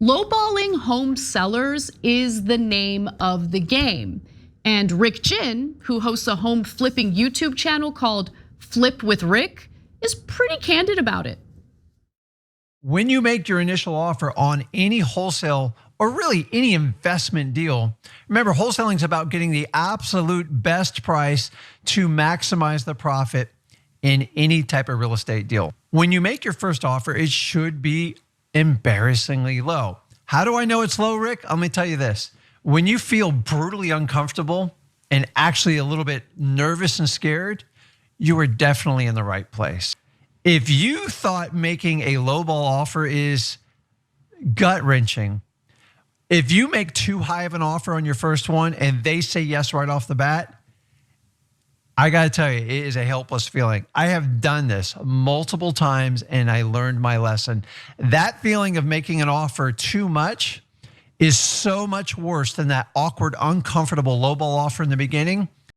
Lowballing home sellers is the name of the game. And Rick Jin, who hosts a home flipping YouTube channel called Flip with Rick, is pretty candid about it. When you make your initial offer on any wholesale or really any investment deal, remember wholesaling is about getting the absolute best price to maximize the profit in any type of real estate deal. When you make your first offer, it should be embarrassingly low. How do I know it's low, Rick? Let me tell you this. When you feel brutally uncomfortable and actually a little bit nervous and scared, you are definitely in the right place. If you thought making a lowball offer is gut-wrenching, if you make too high of an offer on your first one and they say yes right off the bat, I gotta tell you, it is a helpless feeling. I have done this multiple times and I learned my lesson. That feeling of making an offer too much is so much worse than that awkward, uncomfortable lowball offer in the beginning.